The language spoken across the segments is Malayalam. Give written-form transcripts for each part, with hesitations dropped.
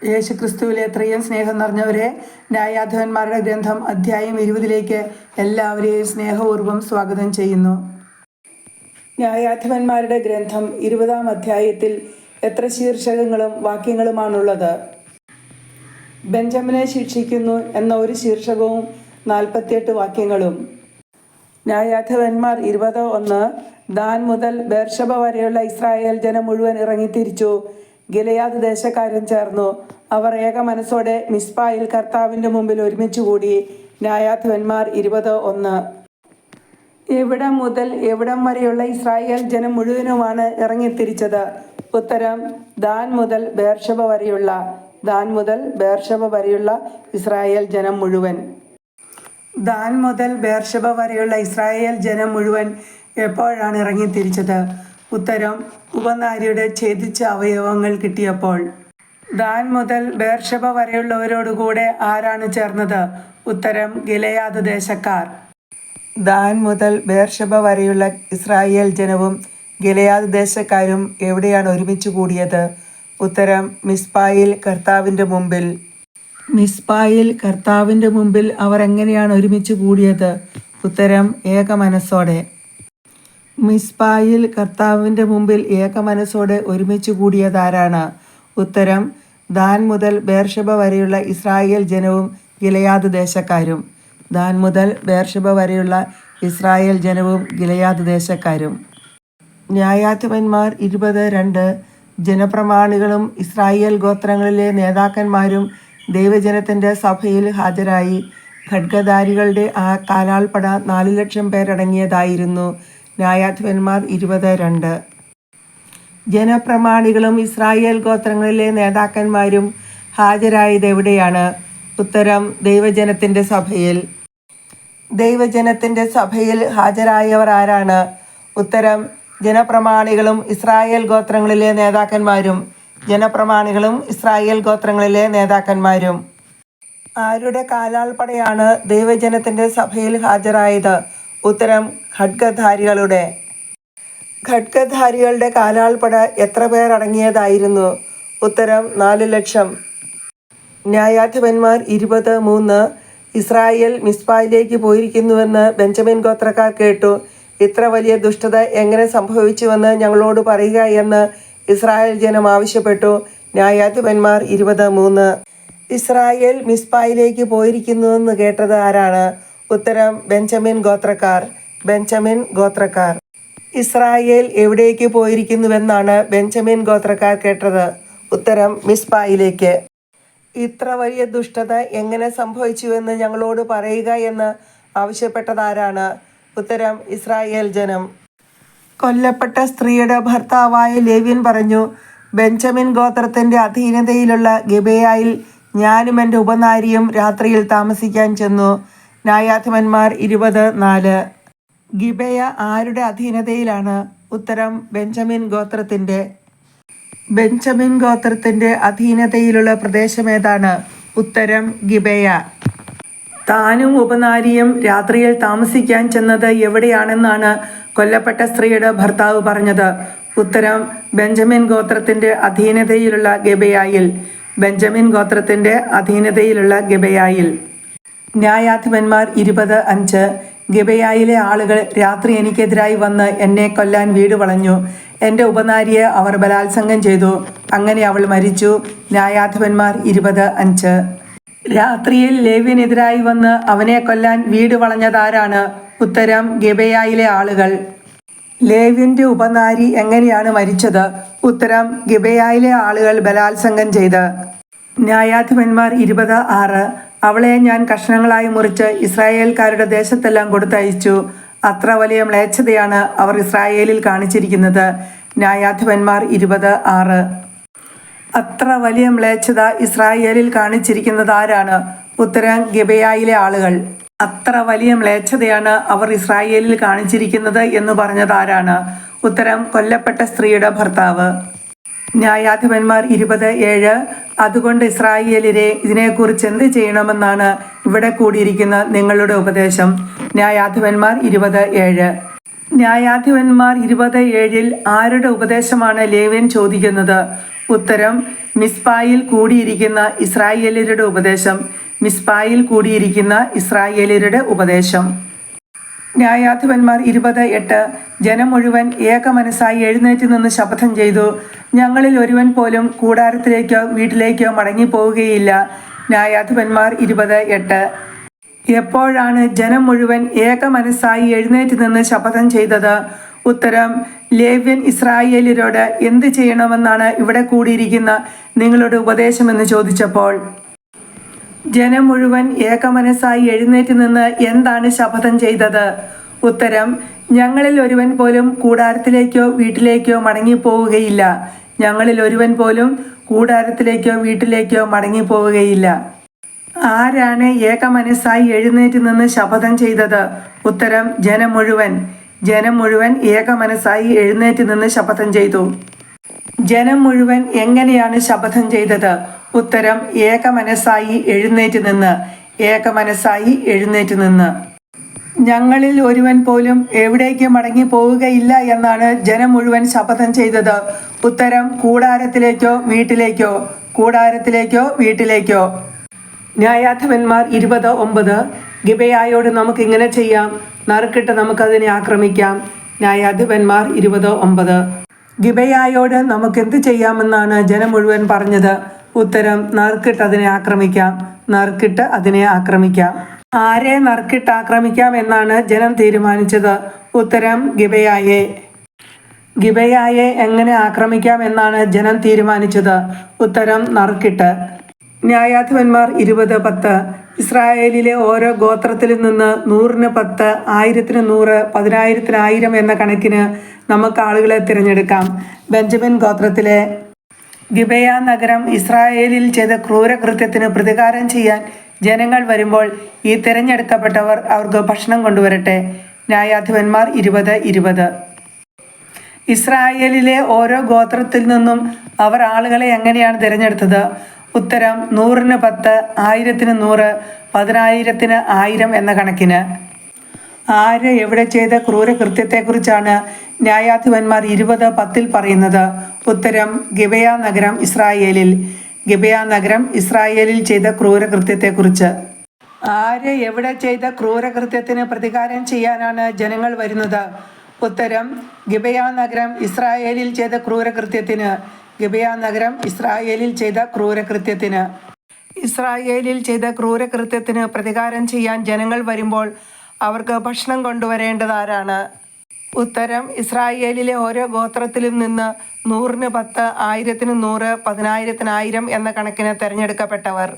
യേശുക്രിസ്തുവിലെ എത്രയും സ്നേഹം നിറഞ്ഞവരെ, ന്യായാധിപന്മാരുടെ ഗ്രന്ഥം അധ്യായം 20 എല്ലാവരെയും സ്നേഹപൂർവ്വം സ്വാഗതം ചെയ്യുന്നു. ന്യായാധിപന്മാരുടെ ഗ്രന്ഥം 20 അധ്യായത്തിൽ എത്ര ശീർഷകങ്ങളും വാക്യങ്ങളുമാണുള്ളത്? ബെഞ്ചമിനെ ശിക്ഷിക്കുന്നു എന്ന ഒരു ശീർഷകവും 48 വാക്യങ്ങളും. ന്യായാധിപന്മാർ 20:1 ദാൻ മുതൽ ബേർശബ വരെയുള്ള ഇസ്രായേൽ ജനം മുഴുവൻ ഇറങ്ങിത്തിരിച്ചു. ഗിലെയാദ് ദേശക്കാരും ചേർന്നു. അവർ ഏക മനസ്സോടെ മിസ്പായിൽ കർത്താവിൻ്റെ മുമ്പിൽ ഒരുമിച്ചുകൂടി. ന്യായാധിപന്മാർ 20:1. എവിടം മുതൽ എവിടം വരെയുള്ള ഇസ്രായേൽ ജനം മുഴുവനുമാണ് ഇറങ്ങിത്തിരിച്ചത്? ഉത്തരം: ദാൻ മുതൽ ബേർശബ വരെയുള്ള. ദാൻ മുതൽ ബേർശബ വരെയുള്ള ഇസ്രായേൽ ജനം മുഴുവൻ. ദാൻ മുതൽ ബേർശബ വരെയുള്ള ഇസ്രായേൽ ജനം മുഴുവൻ എപ്പോഴാണ് ഇറങ്ങിത്തിരിച്ചത്? ഉത്തരം: ഉപനാരിയുടെ ഛേദിച്ച അവയവങ്ങൾ കിട്ടിയപ്പോൾ. ദാൻ മുതൽ ബേർശബ വരെയുള്ളവരോടുകൂടെ ആരാണ് ചേർന്നത്? ഉത്തരം: ഗിലെയാദ് ദേശക്കാർ. ദാൻ മുതൽ ബേർശബ വരെയുള്ള ഇസ്രായേൽ ജനവും ഗിലെയാദ് ദേശക്കാരും എവിടെയാണ് ഒരുമിച്ച് കൂടിയത്? ഉത്തരം: മിസ്പായിൽ കർത്താവിൻ്റെ മുമ്പിൽ. മിസ്പായിൽ കർത്താവിൻ്റെ മുമ്പിൽ അവർ എങ്ങനെയാണ് ഒരുമിച്ച് കൂടിയത്? ഉത്തരം: ഏക മനസ്സോടെ. മിസ്പായിൽ കർത്താവിൻ്റെ മുമ്പിൽ ഏക മനസ്സോടെ ഒരുമിച്ച് കൂടിയതാരാണ്? ഉത്തരം: ദാൻ മുതൽ ബേർശബ വരെയുള്ള ഇസ്രായേൽ ജനവും ഗിലെയാദ് ദേശക്കാരും. ദാൻ മുതൽ ബേർശബ വരെയുള്ള ഇസ്രായേൽ ജനവും ഗിലെയാദ് ദേശക്കാരും. ന്യായാധിപന്മാർ 20:2 ജനപ്രമാണികളും ഇസ്രായേൽ ഗോത്രങ്ങളിലെ നേതാക്കന്മാരും ദൈവജനത്തിൻ്റെ സഭയിൽ ഹാജരായി. ഖഡ്ഗധാരികളുടെ ആ കാലാൾപ്പട 4 ലക്ഷം പേരടങ്ങിയതായിരുന്നു. ന്യായാധിപന്മാർ 20:2. ജനപ്രമാണികളും ഇസ്രായേൽ ഗോത്രങ്ങളിലെ നേതാക്കന്മാരും ഹാജരായത് എവിടെയാണ്? ഉത്തരം: ദൈവജനത്തിൻ്റെ സഭയിൽ. ദൈവജനത്തിൻ്റെ സഭയിൽ ഹാജരായവർ ആരാണ്? ഉത്തരം: ജനപ്രമാണികളും ഇസ്രായേൽ ഗോത്രങ്ങളിലെ നേതാക്കന്മാരും. ജനപ്രമാണികളും ഇസ്രായേൽ ഗോത്രങ്ങളിലെ നേതാക്കന്മാരും. ആരുടെ കാലാൾപ്പടയാണ് ദൈവജനത്തിൻ്റെ സഭയിൽ ഹാജരായത്? ഉത്തരം: ഖഡ്ഗധാരികളുടെ. ഖഡ്ഗധാരികളുടെ കാലാൾപ്പട എത്ര പേർ അടങ്ങിയതായിരുന്നു? ഉത്തരം: 4 ലക്ഷം. ന്യായാധിപന്മാർ 20:3 ഇസ്രായേൽ മിസ്പായിലേക്ക് പോയിരിക്കുന്നുവെന്ന് ബെഞ്ചമിൻ ഗോത്രക്കാർ കേട്ടു. ഇത്ര വലിയ ദുഷ്ടത എങ്ങനെ സംഭവിച്ചുവെന്ന് ഞങ്ങളോട് പറയുക എന്ന് ഇസ്രായേൽ ജനം ആവശ്യപ്പെട്ടു. ന്യായാധിപന്മാർ 20:3. ഇസ്രായേൽ മിസ്പായിലേക്ക് പോയിരിക്കുന്നുവെന്ന് കേട്ടത് ആരാണ്? ഉത്തരം: ബെഞ്ചമിൻ ഗോത്രക്കാർ. ബെഞ്ചമിൻ ഗോത്രക്കാർ. ഇസ്രായേൽ എവിടേക്ക് പോയിരിക്കുന്നുവെന്നാണ് ബെഞ്ചമിൻ ഗോത്രക്കാർ കേട്ടത്? ഉത്തരം: മിസ്പായിലേക്ക്. ഇത്ര വലിയ ദുഷ്ടത എങ്ങനെ സംഭവിച്ചുവെന്ന് ഞങ്ങളോട് പറയുക എന്ന് ആവശ്യപ്പെട്ടതാരാണ്? ഉത്തരം: ഇസ്രായേൽ ജനം. കൊല്ലപ്പെട്ട സ്ത്രീയുടെ ഭർത്താവായ ലേവ്യൻ പറഞ്ഞു: ബെഞ്ചമിൻ ഗോത്രത്തിൻ്റെ അധീനതയിലുള്ള ഗിബെയയിൽ ഞാനും എൻ്റെ ഉപനാരിയും രാത്രിയിൽ താമസിക്കാൻ ചെന്നു. ന്യായാധിപന്മാർ 20:4. ഗിബെയ ആരുടെ അധീനതയിലാണ്? ഉത്തരം: ബെഞ്ചമിൻ ഗോത്രത്തിൻ്റെ. ബെഞ്ചമിൻ ഗോത്രത്തിൻ്റെ അധീനതയിലുള്ള പ്രദേശമേതാണ്? ഉത്തരം: ഗിബെയ. താനും ഉപനാരിയും രാത്രിയിൽ താമസിക്കാൻ ചെന്നത് എവിടെയാണെന്നാണ് കൊല്ലപ്പെട്ട സ്ത്രീയുടെ ഭർത്താവ് പറഞ്ഞത്? ഉത്തരം: ബെഞ്ചമിൻ ഗോത്രത്തിൻ്റെ അധീനതയിലുള്ള ഗിബെയയിൽ. ബെഞ്ചമിൻ ഗോത്രത്തിൻ്റെ അധീനതയിലുള്ള ഗിബെയയിൽ. ന്യായാധിപന്മാർ 20:5 ഗിബെയയിലെ ആളുകൾ രാത്രി എനിക്കെതിരായി വന്ന് എന്നെ കൊല്ലാൻ വീട് വളഞ്ഞു. എൻ്റെ ഉപനാരിയെ അവർ ബലാത്സംഗം ചെയ്തു. അങ്ങനെ അവൾ മരിച്ചു. ന്യായാധിപന്മാർ 20:5. രാത്രിയിൽ ലേവ്യനെതിരായി വന്ന് അവനെ കൊല്ലാൻ വീട് വളഞ്ഞതാരാണ്? ഉത്തരം: ഗിബെയയിലെ ആളുകൾ. ലേവ്യൻ്റെ ഉപനാരി എങ്ങനെയാണ് മരിച്ചത്? ഉത്തരം: ഗിബെയയിലെ ആളുകൾ ബലാത്സംഗം ചെയ്ത്. ന്യായാധിപന്മാർ 20:6 അവളെ ഞാൻ കഷ്ണങ്ങളായി മുറിച്ച് ഇസ്രായേൽക്കാരുടെ ദേശത്തെല്ലാം കൊടുത്തയച്ചു. അത്ര വലിയ മ്ലേച്ഛതയാണ് അവർ ഇസ്രായേലിൽ കാണിച്ചിരിക്കുന്നത്. ന്യായാധിപന്മാർ 20:6. അത്ര വലിയ മ്ലേച്ഛത ഇസ്രായേലിൽ കാണിച്ചിരിക്കുന്നത് ആരാണ്? ഉത്തരം: ഗിബെയയിലെ ആളുകൾ. അത്ര വലിയ മ്ലേച്ഛതയാണ് അവർ ഇസ്രായേലിൽ കാണിച്ചിരിക്കുന്നത് എന്ന് പറഞ്ഞതാരാണ്? ഉത്തരം: കൊല്ലപ്പെട്ട സ്ത്രീയുടെ ഭർത്താവ്. ന്യായാധിപന്മാർ 20:7 അതുകൊണ്ട് ഇസ്രായേലിനെ ഇതിനെക്കുറിച്ച് എന്ത് ചെയ്യണമെന്നാണ് ഇവിടെ കൂടിയിരിക്കുന്ന നിങ്ങളുടെ ഉപദേശം? ന്യായാധിപന്മാർ 20:7. ന്യായാധിപന്മാർ 20:7 ആരുടെ ഉപദേശമാണ് ലേവ്യൻ ചോദിക്കുന്നത്? ഉത്തരം മിസ്പായിൽ കൂടിയിരിക്കുന്ന ഇസ്രായേല്യരുടെ ഉപദേശം. മിസ്പായിൽ കൂടിയിരിക്കുന്ന ഇസ്രായേല്യരുടെ ഉപദേശം. ന്യായാധിപന്മാർ 20:8 ജനം മുഴുവൻ ഏകമനസ്സായി എഴുന്നേറ്റ് നിന്ന് ശപഥം ചെയ്തു, ഞങ്ങളിൽ ഒരുവൻ പോലും കൂടാരത്തിലേക്കോ വീട്ടിലേക്കോ മടങ്ങിപ്പോവുകയില്ല. ന്യായാധിപന്മാർ 20:8. എപ്പോഴാണ് ജനം മുഴുവൻ ഏകമനസ്സായി എഴുന്നേറ്റ് നിന്ന് ശപഥം ചെയ്തത്? ഉത്തരം ലേവ്യൻ ഇസ്രായേല്യരോട് എന്ത് ചെയ്യണമെന്നാണ് ഇവിടെ കൂടിയിരിക്കുന്ന നിങ്ങളുടെ ഉപദേശമെന്ന് ചോദിച്ചപ്പോൾ. ജനം മുഴുവൻ ഏകമനസ്സായി എഴുന്നേറ്റ് നിന്ന് എന്താണ് ശപഥം ചെയ്തത്? ഉത്തരം ഞങ്ങളിൽ ഒരുവൻ പോലും കൂടാരത്തിലേക്കോ വീട്ടിലേക്കോ മടങ്ങിപ്പോവുകയില്ല. ഞങ്ങളിൽ ഒരുവൻ പോലും കൂടാരത്തിലേക്കോ വീട്ടിലേക്കോ മടങ്ങിപ്പോവുകയില്ല. ആരാണ് ഏകമനസ്സായി എഴുന്നേറ്റ് നിന്ന് ശപഥം ചെയ്തത്? ഉത്തരം ജനം മുഴുവൻ. ജനം മുഴുവൻ ഏകമനസ്സായി എഴുന്നേറ്റ് നിന്ന് ശപഥം ചെയ്തു. ജനം മുഴുവൻ എങ്ങനെയാണ് ശപഥം ചെയ്തത്? ഉത്തരം ഏകമനസ്സായി എഴുന്നേറ്റ് നിന്ന്. ഏകമനസ്സായി എഴുന്നേറ്റ് നിന്ന്. ഞങ്ങളിൽ ഒരുവൻ പോലും എവിടേക്ക് മടങ്ങി പോവുകയില്ല എന്നാണ് ജനം മുഴുവൻ ശപഥം ചെയ്തത്. ഉത്തരം കൂടാരത്തിലേക്കോ വീട്ടിലേക്കോ. കൂടാരത്തിലേക്കോ വീട്ടിലേക്കോ. ന്യായാധിപന്മാർ 20:9 ഗിബെയായോട് നമുക്കിങ്ങനെ ചെയ്യാം, നറുക്കിട്ട് നമുക്കതിനെ ആക്രമിക്കാം. ന്യായാധിപന്മാർ 20:9. ഗിബെയായോട് നമുക്കെന്ത് ചെയ്യാമെന്നാണ് ജനം മുഴുവൻ പറഞ്ഞത്? ഉത്തരം നറുക്കിട്ട് അതിനെ ആക്രമിക്കാം. നറുക്കിട്ട് അതിനെ ആക്രമിക്കാം. ആരെ നറുക്കിട്ട് ആക്രമിക്കാം എന്നാണ് ജനം തീരുമാനിച്ചത്? ഉത്തരം ഗിബെയായെ. ഗിബെയായെ എങ്ങനെ ആക്രമിക്കാം എന്നാണ് ജനം തീരുമാനിച്ചത്? ഉത്തരം നറുക്കിട്ട്. ന്യായാധിപന്മാർ 20:10 ഇസ്രായേലിലെ ഓരോ ഗോത്രത്തിൽ നിന്ന് 100-ന് 10, 1000-ന് 100, 10,000-ന് 1000 എന്ന കണക്കിന് നമുക്ക് ആളുകളെ തിരഞ്ഞെടുക്കാം. ബെഞ്ചമിൻ ഗോത്രത്തിലെ ഗിബെയ നഗരം ഇസ്രായേലിൽ ചെയ്ത ക്രൂരകൃത്യത്തിന് പ്രതികാരം ചെയ്യാൻ ജനങ്ങൾ വരുമ്പോൾ ഈ തിരഞ്ഞെടുക്കപ്പെട്ടവർ അവർക്ക് ഭക്ഷണം കൊണ്ടുവരട്ടെ. ന്യായാധിപന്മാർ 20:20. ഇസ്രായേലിലെ ഓരോ ഗോത്രത്തിൽ നിന്നും അവർ ആളുകളെ എങ്ങനെയാണ് തിരഞ്ഞെടുത്തത്? ഉത്തരം 100-ന് 10, 1000-ന് 100, 10,000-ന് 1000 എന്ന കണക്കിന്. ആര് എവിടെ ചെയ്ത ക്രൂരകൃത്യത്തെക്കുറിച്ചാണ് ന്യായാധിപന്മാർ 20:10 പറയുന്നത്? ഉത്തരം ഗിബെയ നഗരം ഇസ്രായേലിൽ. ഗിബെയ നഗരം ഇസ്രായേലിൽ ചെയ്ത ക്രൂരകൃത്യത്തെക്കുറിച്ച്. ആര് എവിടെ ചെയ്ത ക്രൂരകൃത്യത്തിന് പ്രതികാരം ചെയ്യാനാണ് ജനങ്ങൾ വരുന്നത്? ഉത്തരം ഗിബെയ നഗരം ഇസ്രായേലിൽ ചെയ്ത ക്രൂരകൃത്യത്തിന്. ഗിബെയ നഗരം ഇസ്രായേലിൽ ചെയ്ത ക്രൂരകൃത്യത്തിന്. ഇസ്രായേലിൽ ചെയ്ത ക്രൂരകൃത്യത്തിന് പ്രതികാരം ചെയ്യാൻ ജനങ്ങൾ വരുമ്പോൾ അവർക്ക് ഭക്ഷണം കൊണ്ടുവരേണ്ടത് ആരാണ്? ഉത്തരം ഇസ്രായേലിലെ ഓരോ ഗോത്രത്തിലും നിന്ന് 100-ന് 10, 1000-ന് 100, 10,000-ന് 1000 എന്ന കണക്കിന് തിരഞ്ഞെടുക്കപ്പെട്ടവർ.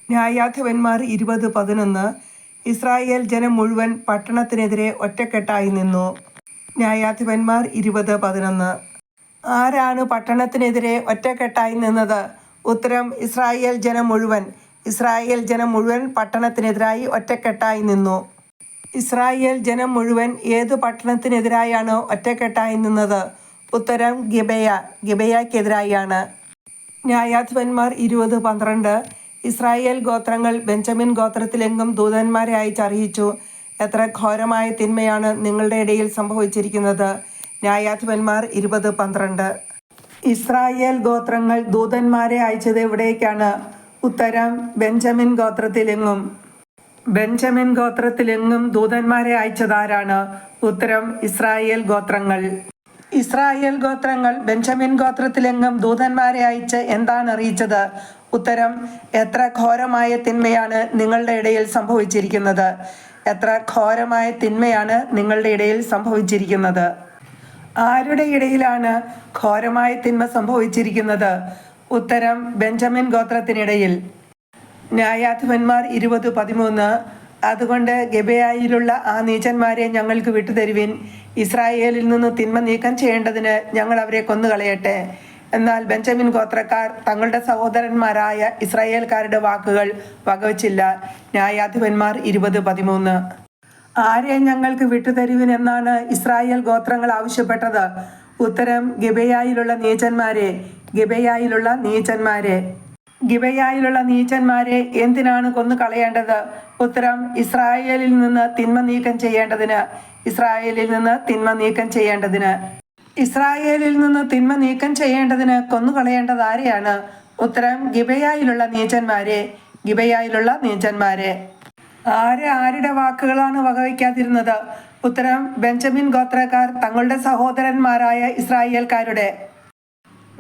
ന്യായാധിപന്മാർ 20:11 ഇസ്രായേൽ ജനം മുഴുവൻ പട്ടണത്തിനെതിരെ ഒറ്റക്കെട്ടായി നിന്നു. ന്യായാധിപന്മാർ 20:11. ആരാണ് പട്ടണത്തിനെതിരെ ഒറ്റക്കെട്ടായി നിന്നത്? ഉത്തരം ഇസ്രായേൽ ജനം മുഴുവൻ. ഇസ്രായേൽ ജനം മുഴുവൻ പട്ടണത്തിനെതിരായി ഒറ്റക്കെട്ടായി നിന്നു. ഇസ്രായേൽ ജനം മുഴുവൻ ഏതു പട്ടണത്തിനെതിരായാണ് ഒറ്റക്കെട്ടായി നിന്നത്? ഉത്തരം ഗിബെയ. ഗിബെയക്കെതിരായാണ്. ന്യായാധിപന്മാർ 20:12 ഇസ്രായേൽ ഗോത്രങ്ങൾ ബെഞ്ചമിൻ ഗോത്രത്തിലെങ്ങും ദൂതന്മാരെ അയച്ചറിയിച്ചു, എത്ര ഘോരമായ തിന്മയാണ് നിങ്ങളുടെ ഇടയിൽ സംഭവിച്ചിരിക്കുന്നത്. ന്യായാധിപന്മാർ 20:12. ഇസ്രായേൽ ഗോത്രങ്ങൾ ദൂതന്മാരെ അയച്ചത് എവിടേക്കാണ്? ഉത്തരം ബെഞ്ചമിൻ ഗോത്രത്തിലെങ്ങും. ബെഞ്ചമിൻ ഗോത്രത്തിലെങ്ങും ദൂതന്മാരെ അയച്ചതാരാണ്? ഉത്തരം ഇസ്രായേൽ ഗോത്രങ്ങൾ. ഇസ്രായേൽ ഗോത്രങ്ങൾ ബെഞ്ചമിൻ ഗോത്രത്തിലെങ്ങും ദൂതന്മാരെ അയച്ച് എന്താണ് അറിയിച്ചത്? ഉത്തരം എത്ര ഘോരമായ തിന്മയാണ് നിങ്ങളുടെ ഇടയിൽ സംഭവിച്ചിരിക്കുന്നത്. എത്ര ഘോരമായ തിന്മയാണ് നിങ്ങളുടെ ഇടയിൽ സംഭവിച്ചിരിക്കുന്നത്. ആരുടെ ഇടയിലാണ് ഘോരമായ തിന്മ സംഭവിച്ചിരിക്കുന്നത്? ഉത്തരം ബെഞ്ചമിൻ ഗോത്രത്തിനിടയിൽ. ന്യായാധിപന്മാർ 20:13 അതുകൊണ്ട് ഗിബെയയിലുള്ള ആ നീചന്മാരെ ഞങ്ങൾക്ക് വിട്ടുതരുവിൻ. ഇസ്രായേലിൽ നിന്ന് തിന്മ നീക്കം ചെയ്യേണ്ടതിന് ഞങ്ങൾ അവരെ കൊന്നുകളയട്ടെ. എന്നാൽ ബെഞ്ചമിൻ ഗോത്രക്കാർ തങ്ങളുടെ സഹോദരന്മാരായ ഇസ്രായേൽക്കാരുടെ വാക്കുകൾ വകവച്ചില്ല. ന്യായാധിപന്മാർ 20:13. ആരെ ഞങ്ങൾക്ക് വിട്ടുതരുവിനെന്നാണ് ഇസ്രായേൽ ഗോത്രങ്ങൾ ആവശ്യപ്പെട്ടത്? ഉത്തരം ഗിബെയയിലുള്ള നീചന്മാരെ. ഗിബെയയിലുള്ള നീചന്മാരെ. ഗിബെയയിലുള്ള നീചന്മാരെ എന്തിനാണ് കൊന്നു കളയേണ്ടത്? ഉത്തരം ഇസ്രായേലിൽ നിന്ന് തിന്മ നീക്കം ചെയ്യേണ്ടതിന്. ഇസ്രായേലിൽ നിന്ന് തിന്മ നീക്കം ചെയ്യേണ്ടതിന്. ഇസ്രായേലിൽ നിന്ന് തിന്മ നീക്കം ചെയ്യേണ്ടതിന് കൊന്നുകളയേണ്ടത് ആരെയാണ്? ഉത്തരം ഗിബെയായിലുള്ള നീചന്മാരെ. ഗിബെയായിലുള്ള നീചന്മാരെ. ആരുടെ വാക്കുകളാണ് വകവയ്ക്കാതിരുന്നത്? ഉത്തരം ബെഞ്ചമിൻ ഗോത്രക്കാർ തങ്ങളുടെ സഹോദരന്മാരായ ഇസ്രായേൽക്കാരുടെ.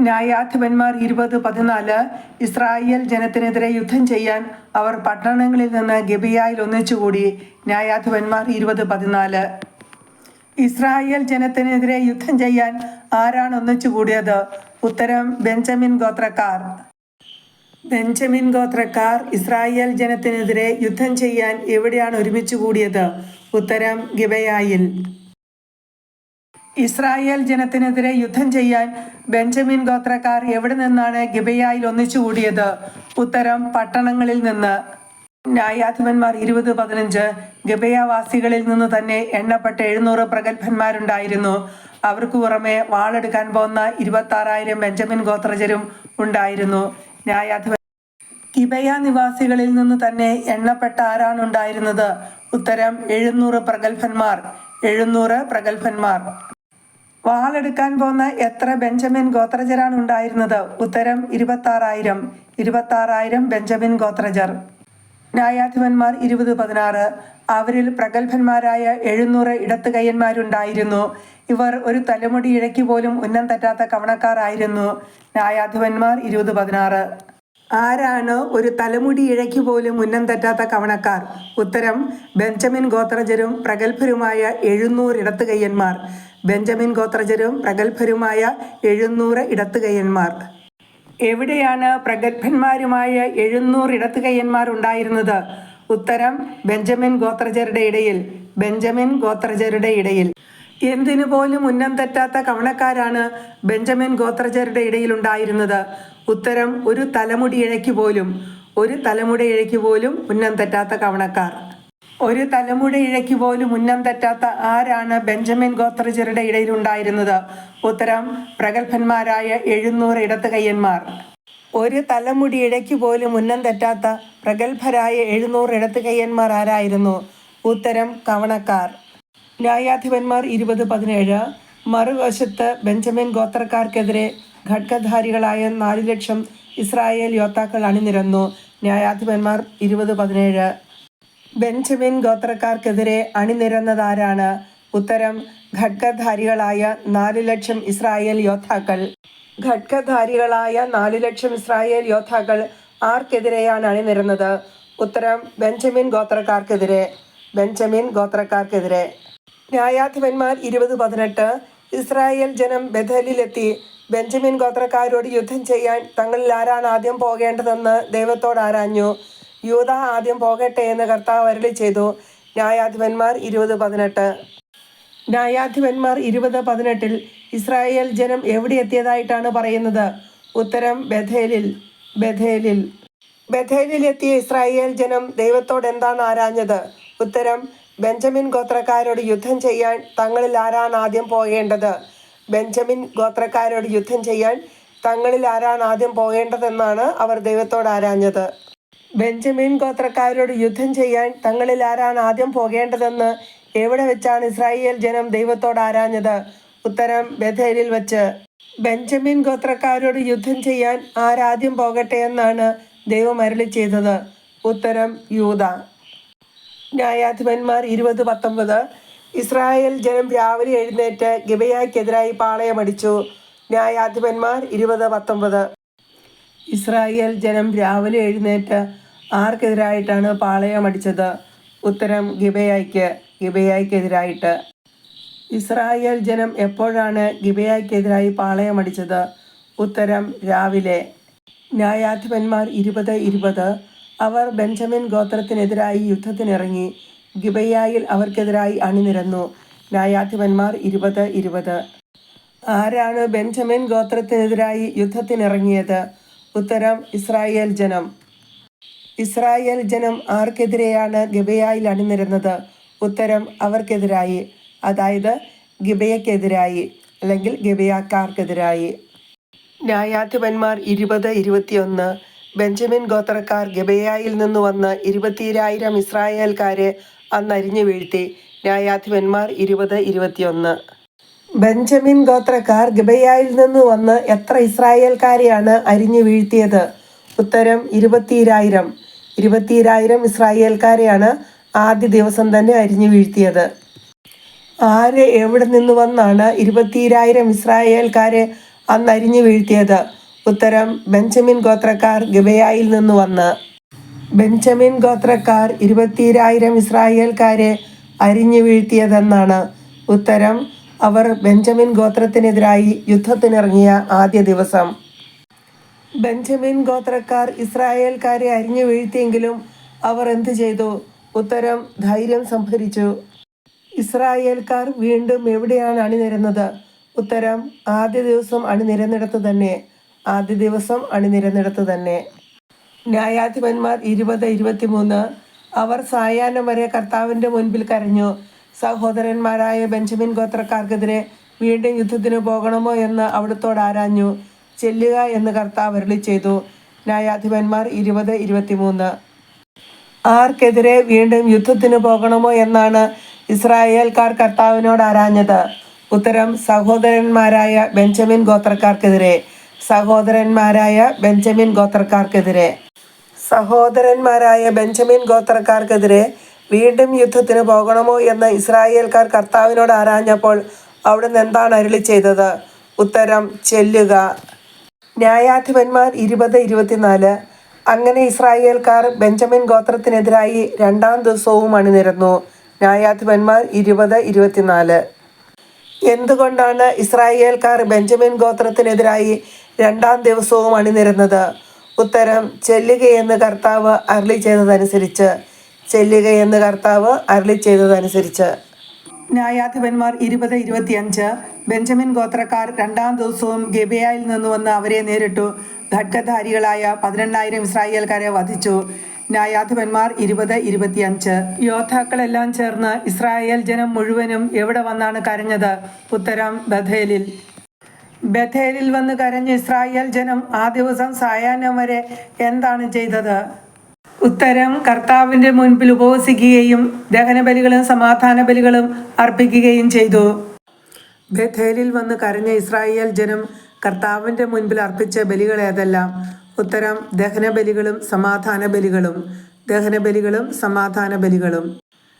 ന്യായാധിപന്മാർ 20:14. ഇസ്രായേൽ ജനത്തിനെതിരെ യുദ്ധം ചെയ്യാൻ അവർ പട്ടണങ്ങളിൽ നിന്ന് ഗിബെയായിൽ ഒന്നിച്ചുകൂടി. ന്യായാധിപന്മാർ 20:14. ഇസ്രായേൽ ജനത്തിനെതിരെ യുദ്ധം ചെയ്യാൻ ആരാണ് ഒന്നിച്ചുകൂടിയത്? ഉത്തരം ബെഞ്ചമിൻ ഗോത്രക്കാർ. ബെഞ്ചമിൻ ഗോത്രക്കാർ ഇസ്രായേൽ ജനത്തിനെതിരെ യുദ്ധം ചെയ്യാൻ എവിടെയാണ് ഒരുമിച്ച് കൂടിയത്? ഉത്തരം ഗിബെയായിൽ. ഇസ്രായേൽ ജനത്തിനെതിരെ യുദ്ധം ചെയ്യാൻ ബെഞ്ചമിൻ ഗോത്രക്കാർ എവിടെ നിന്നാണ് ഗിബെയായിൽ ഒന്നിച്ചു കൂടിയത്? ഉത്തരം പട്ടണങ്ങളിൽ നിന്ന്. ന്യായാധിപന്മാർ 20:15. ഗിബെയാവാസികളിൽ നിന്ന് തന്നെ എണ്ണപ്പെട്ട 700 പ്രഗത്ഭന്മാരുണ്ടായിരുന്നു. അവർക്ക് പുറമെ വാളെടുക്കാൻ പോന്ന 26,000 ബെഞ്ചമിൻ ഗോത്രജരും ഉണ്ടായിരുന്നു. ഗിബെയ നിവാസികളിൽ നിന്ന് തന്നെ എണ്ണപ്പെട്ട ആരാണ് ഉണ്ടായിരുന്നത്? ഉത്തരം 700 പ്രഗത്ഭന്മാർ. 700 പ്രഗത്ഭന്മാർ. വാളെടുക്കാൻ പോന്ന എത്ര ബെഞ്ചമിൻ ഗോത്രജരാണ് ഉണ്ടായിരുന്നത്? ഉത്തരം 26,000. 26,000 ബെഞ്ചമിൻ ഗോത്രജർ. ന്യായാധിപന്മാർ 20:16. അവരിൽ പ്രഗത്ഭന്മാരായ 700 ഇടത്തുകയ്യന്മാരുണ്ടായിരുന്നു. ഇവർ ഒരു തലമുടി ഇഴയ്ക്ക് പോലും ഉന്നം തെറ്റാത്ത കവണക്കാരായിരുന്നു. ന്യായാധിപന്മാർ 20:16. ആരാണ് ഒരു തലമുടി ഇഴയ്ക്ക് പോലും ഉന്നം തെറ്റാത്ത കവണക്കാർ? ഉത്തരം ബെഞ്ചമിൻ ഗോത്രജരും പ്രഗത്ഭരുമായ 700 ഇടത്തുകയ്യന്മാർ. ബെഞ്ചമിൻ ഗോത്രജരും പ്രഗത്ഭരുമായ 700 ഇടത്തുകയ്യന്മാർ. എവിടെയാണ് പ്രഗത്ഭന്മാരുമായ 700 ഇടത്തുകയ്യന്മാർ ഉണ്ടായിരുന്നത്? ഉത്തരം ബെഞ്ചമിൻ ഗോത്രജരുടെ ഇടയിൽ. ബെഞ്ചമിൻ ഗോത്രജരുടെ ഇടയിൽ. എന്തിനു പോലും ഉന്നം തെറ്റാത്ത കവണക്കാരാണ് ബെഞ്ചമിൻ ഗോത്രജരുടെ ഇടയിൽ ഉണ്ടായിരുന്നത്? ഉത്തരം ഒരു തലമുടി ഇഴയ്ക്ക് പോലും. ഒരു തലമുടി ഇഴയ്ക്ക് പോലും ഉന്നം തെറ്റാത്ത കവണക്കാർ. ഒരു തലമുടി ഇഴയ്ക്ക് പോലും ഉന്നം തെറ്റാത്ത ആരാണ് ബെഞ്ചമിൻ ഗോത്രജരുടെ ഇടയിൽ ഉണ്ടായിരുന്നത്? ഉത്തരം പ്രഗത്ഭന്മാരായ 700 ഇടത്തുകയ്യന്മാർ. ഒരു തലമുടി ഇഴയ്ക്ക് പോലും ഉന്നം തെറ്റാത്ത പ്രഗത്ഭരായ 700 ഇടത്തുകയ്യന്മാർ ആരായിരുന്നു? ഉത്തരം കവണക്കാർ. ന്യായാധിപന്മാർ 20:17. മറുവശത്ത് ബെഞ്ചമിൻ ഗോത്രക്കാർക്കെതിരെ ഖഡ്ഗധാരികളായ 4 ലക്ഷം ഇസ്രായേൽ യോദ്ധാക്കൾ അണിനിരന്നു. ന്യായാധിപന്മാർ 20:17. ബെഞ്ചമിൻ ഗോത്രക്കാർക്കെതിരെ അണിനിരന്നതാരാണ്? ഉത്തരം ഖഡ്ഗധാരികളായ 4 ലക്ഷം ഇസ്രായേൽ യോദ്ധാക്കൾ. ഖഡ്ഗധാരികളായ 4 ലക്ഷം ഇസ്രായേൽ യോദ്ധാക്കൾ ആർക്കെതിരെയാണ് അണിനിരന്നത്? ഉത്തരം ബെഞ്ചമിൻ ഗോത്രക്കാർക്കെതിരെ. ബെഞ്ചമിൻ ഗോത്രക്കാർക്കെതിരെ. ന്യായാധിപന്മാർ 20:18. ഇസ്രായേൽ ജനം ബഥേലിലെത്തി ബെഞ്ചമിൻ ഗോത്രക്കാരോട് യുദ്ധം ചെയ്യാൻ തങ്ങളിൽ ആരാണ് ആദ്യം പോകേണ്ടതെന്ന് ദൈവത്തോട് ആരാഞ്ഞു. യൂദ ആദ്യം പോകട്ടെ എന്ന് കർത്താവ് അരുളി ചെയ്തു. ന്യായാധിപന്മാർ 20:18. ന്യായാധിപന്മാർ 20:18 ഇസ്രായേൽ ജനം എവിടെ എത്തിയതായിട്ടാണ് പറയുന്നത്? ഉത്തരം ബഥേലിൽ. ബഥേലിൽ. ബഥേലിലെത്തിയ ഇസ്രായേൽ ജനം ദൈവത്തോട് എന്താണ് ആരാഞ്ഞത്? ഉത്തരം ബെഞ്ചമിൻ ഗോത്രക്കാരോട് യുദ്ധം ചെയ്യാൻ തങ്ങളിൽ ആരാണ് ആദ്യം പോകേണ്ടത്? ബെഞ്ചമിൻ ഗോത്രക്കാരോട് യുദ്ധം ചെയ്യാൻ തങ്ങളിൽ ആരാണ് ആദ്യം പോകേണ്ടതെന്നാണ് അവർ ദൈവത്തോട് ആരാഞ്ഞത്. ബെഞ്ചമിൻ ഗോത്രക്കാരോട് യുദ്ധം ചെയ്യാൻ തങ്ങളിൽ ആരാണ് ആദ്യം പോകേണ്ടതെന്ന് എവിടെ വെച്ചാണ് ഇസ്രായേൽ ജനം ദൈവത്തോട് ആരാഞ്ഞത്? ഉത്തരം ബഥേലിൽ വെച്ച്. ബെഞ്ചമിൻ ഗോത്രക്കാരോട് യുദ്ധം ചെയ്യാൻ ആരാദ്യം പോകട്ടെ എന്നാണ് ദൈവം അരുളി ചെയ്തത്? ഉത്തരം യൂദ. ന്യായാധിപന്മാർ 20:19. ഇസ്രായേൽ ജനം രാവിലെ എഴുന്നേറ്റ് ഗിബെയയ്ക്കെതിരായി പാളയമടിച്ചു. ന്യായാധിപന്മാർ 20:19. ഇസ്രായേൽ ജനം രാവിലെ എഴുന്നേറ്റ് ആർക്കെതിരായിട്ടാണ് പാളയമടിച്ചത്? ഉത്തരം ഗിബെയയ്ക്ക്. ഗിബെയയ്ക്കെതിരായിട്ട്. ഇസ്രായേൽ ജനം എപ്പോഴാണ് ഗിബെയയ്ക്കെതിരായി പാളയമടിച്ചത്? ഉത്തരം രാവിലെ. ന്യായാധിപന്മാർ 20:20. അവർ ബെഞ്ചമിൻ ഗോത്രത്തിനെതിരായി യുദ്ധത്തിനിറങ്ങി ഗിബെയയിൽ അവർക്കെതിരായി അണിനിരന്നു. ന്യായാധിപന്മാർ 20:20. ആരാണ് ബെഞ്ചമിൻ ഗോത്രത്തിനെതിരായി യുദ്ധത്തിനിറങ്ങിയത്? ഉത്തരം ഇസ്രായേൽ ജനം. ഇസ്രായേൽ ജനം ആർക്കെതിരെയാണ് ഗിബെയയിൽ അണിനിരന്നത്? ഉത്തരം അവർക്കെതിരായി, അതായത് ഗിബെയക്കെതിരായി അല്ലെങ്കിൽ ഗിബെയക്കാർക്കെതിരായി. ന്യായാധിപന്മാർ 20:21. ബെഞ്ചമിൻ ഗോത്രക്കാർ ഗിബെയയിൽ നിന്ന് വന്ന് 22,000 ഇസ്രായേൽക്കാരെ അന്ന് അരിഞ്ഞു വീഴ്ത്തി. ന്യായാധിപന്മാർ 20:21. ബെഞ്ചമിൻ ഗോത്രക്കാർ ഗിബെയയിൽ നിന്ന് വന്ന് എത്ര ഇസ്രായേൽക്കാരെയാണ് അരിഞ്ഞു വീഴ്ത്തിയത്? ഉത്തരം 20,000. 20,000 ഇസ്രായേൽക്കാരെയാണ് ആദ്യ ദിവസം തന്നെ അരിഞ്ഞു വീഴ്ത്തിയത്. ആര് എവിടെ നിന്ന് വന്നാണ് 20,000 ഇസ്രായേൽക്കാരെ അന്ന് അരിഞ്ഞു വീഴ്ത്തിയത്? ഉത്തരം ബെഞ്ചമിൻ ഗോത്രക്കാർ ഗിബെയയിൽ നിന്ന് വന്ന്. ബെഞ്ചമിൻ ഗോത്രക്കാർ 20,000 ഇസ്രായേൽക്കാരെ അരിഞ്ഞു വീഴ്ത്തിയതെന്നാണ്. ഉത്തരം അവർ ബെഞ്ചമിൻ ഗോത്രത്തിനെതിരായി യുദ്ധത്തിനിറങ്ങിയ ആദ്യ ദിവസം. ബെഞ്ചമിൻ ഗോത്രക്കാർ ഇസ്രായേൽക്കാരെ അരിഞ്ഞു വീഴ്ത്തിയെങ്കിലും അവർ എന്തു ചെയ്തു? ഉത്തരം ധൈര്യം സംഭരിച്ചു. ഇസ്രായേൽക്കാർ വീണ്ടും എവിടെയാണ് അണിനിരന്നത്? ഉത്തരം ആദ്യ ദിവസം അണിനിരന്നിടത്ത് തന്നെ. ആദ്യ ദിവസം അണിനിരന്നിടത്ത് തന്നെ. ന്യായാധിപന്മാർ 20:23. അവർ സായാഹ്നം വരെ കർത്താവിൻ്റെ മുൻപിൽ കരഞ്ഞു. സഹോദരന്മാരായ ബെഞ്ചമിൻ ഗോത്രക്കാർക്കെതിരെ വീണ്ടും യുദ്ധത്തിന് പോകണമോ എന്ന് അവിടുത്തോട് ആരാഞ്ഞു. ചെല്ലുക എന്ന് കർത്താവ് അരുളി ചെയ്തു. ന്യായാധിപന്മാർ 20:23. ആർക്കെതിരെ വീണ്ടും യുദ്ധത്തിന് പോകണമോ എന്നാണ് ഇസ്രായേൽക്കാർ കർത്താവിനോട് ആരാഞ്ഞത്? ഉത്തരം സഹോദരന്മാരായ ബെഞ്ചമിൻ ഗോത്രക്കാർക്കെതിരെ. സഹോദരന്മാരായ ബെഞ്ചമിൻ ഗോത്രക്കാർക്കെതിരെ. സഹോദരന്മാരായ ബെഞ്ചമിൻ ഗോത്രക്കാർക്കെതിരെ വീണ്ടും യുദ്ധത്തിന് പോകണമോ എന്ന് ഇസ്രായേൽക്കാർ കർത്താവിനോട് ആരാഞ്ഞപ്പോൾ അവിടുന്ന് എന്താണ് അരുളി ചെയ്തത്? ഉത്തരം ചെല്ലുക. ന്യായാധിപന്മാർ 20:24. അങ്ങനെ ഇസ്രായേൽക്കാർ ബെഞ്ചമിൻ ഗോത്രത്തിനെതിരായി രണ്ടാം ദിവസവും അണിനിരന്നു. ന്യായാധിപന്മാർ 20:24. എന്തുകൊണ്ടാണ് ഇസ്രായേൽക്കാർ ബെഞ്ചമിൻ ഗോത്രത്തിനെതിരായി രണ്ടാം ദിവസവും അണിനിരന്നത്? ഉത്തരം ചെല്ലുകയെന്ന് കർത്താവ് അരുളി ചെയ്തതനുസരിച്ച്. ചെല്ലുകയെന്ന് കർത്താവ് അരുളി ചെയ്തതനുസരിച്ച്. ന്യായാധിപന്മാർ 20:25. ബെഞ്ചമിൻ ഗോത്രക്കാർ രണ്ടാം ദിവസവും ഗിബെയയിൽ നിന്ന് വന്ന് അവരെ നേരിട്ടു. ഖഡ്ഗധാരികളായ 18,000 ഇസ്രായേൽക്കാരെ വധിച്ചു. ന്യായാധിപന്മാർ 20:25. യോദ്ധാക്കളെല്ലാം ചേർന്ന് ഇസ്രായേൽ ജനം മുഴുവനും എവിടെ വന്നാണ് കരഞ്ഞത്? ഉത്തരം ബഥേലിൽ. ബഥേലിൽ വന്ന് കരഞ്ഞ ഇസ്രായേൽ ജനം ആ ദിവസം സായാഹ്നം വരെ എന്താണ് ചെയ്തത്? ഉത്തരം കർത്താവിൻ്റെ മുൻപിൽ ഉപവസിക്കുകയും ദഹനബലികളും സമാധാന ബലികളും അർപ്പിക്കുകയും ചെയ്തു. ബഥേലിൽ വന്ന് കരഞ്ഞ ഇസ്രായേൽ ജനം കർത്താവിൻ്റെ മുൻപിൽ അർപ്പിച്ച ബലികൾ ഏതെല്ലാം? ഉത്തരം ദഹനബലികളും സമാധാന ബലികളും. ദഹനബലികളും സമാധാന ബലികളും.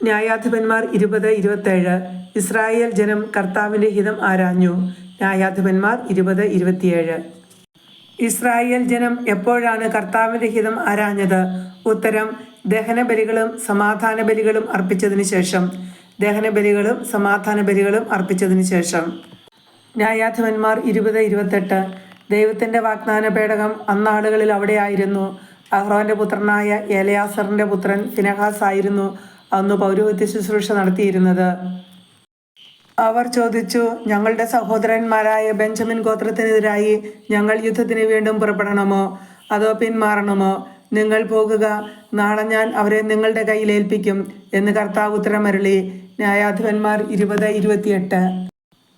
ന്യായാധിപന്മാർ 20:27. ഇസ്രായേൽ ജനം കർത്താവിൻ്റെ ഹിതം ആരാഞ്ഞു. ന്യായാധിപന്മാർ 20:27. ഇസ്രായേൽ ജനം എപ്പോഴാണ് കർത്താവിൻ്റെ ഹിതം ആരാഞ്ഞത്? ഉത്തരം ദഹനബലികളും സമാധാന ബലികളും അർപ്പിച്ചതിന് ശേഷം. ദഹനബലികളും സമാധാന ബലികളും അർപ്പിച്ചതിന് ശേഷം. ന്യായാധിപന്മാർ 20:28. ദൈവത്തിൻ്റെ വാഗ്ദാന പേടകം അന്നാളുകളിൽ അവിടെയായിരുന്നു. അഹ്റോൻ്റെ പുത്രനായ എലയാസറിൻ്റെ പുത്രൻ ഫിനെഹാസ് ആയിരുന്നു അന്ന് പൗരോഹിത്യ ശുശ്രൂഷ നടത്തിയിരുന്നത്. അവർ ചോദിച്ചു, ഞങ്ങളുടെ സഹോദരന്മാരായ ബെഞ്ചമിൻ ഗോത്രത്തിനെതിരായി ഞങ്ങൾ യുദ്ധത്തിന് വീണ്ടും പുറപ്പെടണമോ അതോ പിന്മാറണമോ? നിങ്ങൾ പോകുക, നാളെ ഞാൻ അവരെ നിങ്ങളുടെ കയ്യിൽ ഏൽപ്പിക്കും എന്ന് കർത്താവ് ഉത്തരമരുളി. ന്യായാധിപന്മാർ 20:28.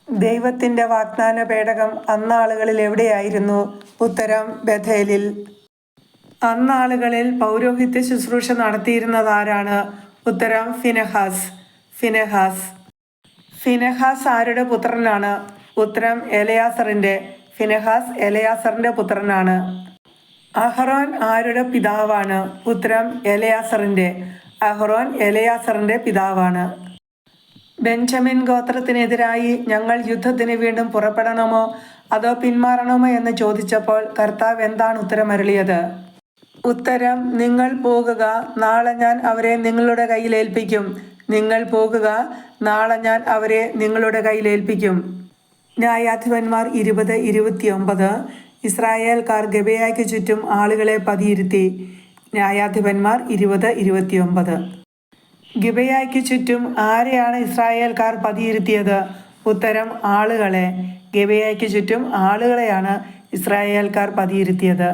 ദൈവത്തിൻ്റെ വാഗ്ദാന പേടകം അന്നാളുകളിൽ എവിടെയായിരുന്നു? ഉത്തരം ബഥേലിൽ. അന്നാളുകളിൽ പൗരോഹിത്യ ശുശ്രൂഷ നടത്തിയിരുന്നതാരാണ്? ഉത്തരം ഫിനെഹാസ്. ഫിനെഹാസ്. ഫിനെഹാസ് ആരുടെ പുത്രനാണ്? ഉത്തരം എലയാസറിൻ്റെ. ഫിനെഹാസ് എലയാസറിൻ്റെ പുത്രനാണ്. അഹ്റോൻ ആരുടെ പിതാവാണ്? ഉത്തരം എലയാസറിൻ്റെ. അഹ്റോൻ എലയാസറിൻ്റെ പിതാവാണ്. ബെഞ്ചമിൻ ഗോത്രത്തിനെതിരായി ഞങ്ങൾ യുദ്ധത്തിന് വീണ്ടും പുറപ്പെടണമോ അതോ പിന്മാറണമോ എന്ന് ചോദിച്ചപ്പോൾ കർത്താവ് എന്താണ് ഉത്തരമരുളിയത്? ഉത്തരം നിങ്ങൾ പോകുക, നാളെ ഞാൻ അവരെ നിങ്ങളുടെ കയ്യിൽ ഏൽപ്പിക്കും. നിങ്ങൾ പോകുക, നാളെ ഞാൻ അവരെ നിങ്ങളുടെ കയ്യിൽ ഏൽപ്പിക്കും. ന്യായാധിപന്മാർ 20:29. ഇസ്രായേൽക്കാർ ഗിബെയയ്ക്ക് ചുറ്റും ആളുകളെ പതിയിരുത്തി. ന്യായാധിപന്മാർ 20:29. ഗിബെയയ്ക്ക് ചുറ്റും ആരെയാണ് ഇസ്രായേൽക്കാർ പതിയിരുത്തിയത്? ഉത്തരം ആളുകളെ. ഗിബെയയ്ക്ക് ചുറ്റും ആളുകളെയാണ് ഇസ്രായേൽക്കാർ പതിയിരുത്തിയത്.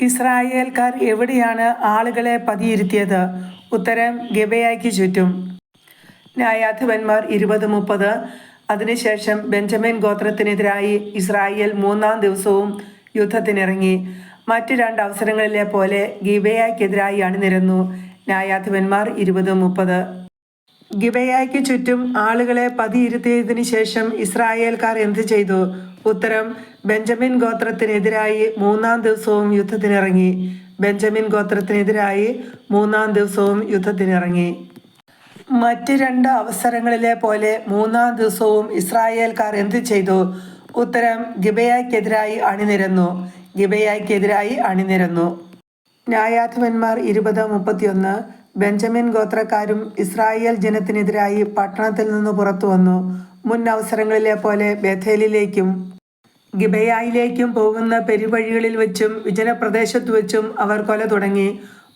ഇസ്രായേൽക്കാർ എവിടെയാണ് ആളുകളെ പതിയിരുത്തിയത്? ഉത്തരം ഗിബെയയ്ക്ക് ചുറ്റും. ന്യായാധിപന്മാർ 20:30. അതിനുശേഷം ബെഞ്ചമിൻ ഗോത്രത്തിനെതിരായി ഇസ്രായേൽ മൂന്നാം ദിവസവും യുദ്ധത്തിനിറങ്ങി. മറ്റ് 2 അവസരങ്ങളിലെ പോലെ ഗിബെയയ്ക്കെതിരായി അണിനിരന്നു. ന്യായാധിപന്മാർ 20:30. ഗിബെയായ്ക്ക് ചുറ്റും ആളുകളെ പതിയിരുത്തിയതിനു ശേഷം ഇസ്രായേൽക്കാർ എന്തു ചെയ്തു? ഉത്തരം: ബെഞ്ചമിൻ ഗോത്രത്തിനെതിരായി മൂന്നാം ദിവസവും യുദ്ധത്തിനിറങ്ങി. ബെഞ്ചമിൻ ഗോത്രത്തിനെതിരായി മൂന്നാം ദിവസവും യുദ്ധത്തിനിറങ്ങി. മറ്റ് രണ്ട് അവസരങ്ങളിലെ പോലെ മൂന്നാം ദിവസവും ഇസ്രായേൽക്കാർ എന്തു ചെയ്തു? ഉത്തരം: ഗിബെയായ്ക്കെതിരായി അണിനിരന്നു. ഗിബെയായ്ക്കെതിരായി അണിനിരന്നു. ന്യായാധിപന്മാർ 20:31. ബെഞ്ചമിൻ ഗോത്രക്കാരും ഇസ്രായേൽ ജനത്തിനെതിരായി പട്ടണത്തിൽ നിന്ന് പുറത്തു വന്നു. മുൻ അവസരങ്ങളിലെ പോലെ ബേഥേലിലേക്കും ഗിബെയായിലേക്കും പോകുന്ന പെരുവഴികളിൽ വെച്ചും വിജനപ്രദേശത്തു വെച്ചും അവർ കൊല തുടങ്ങി.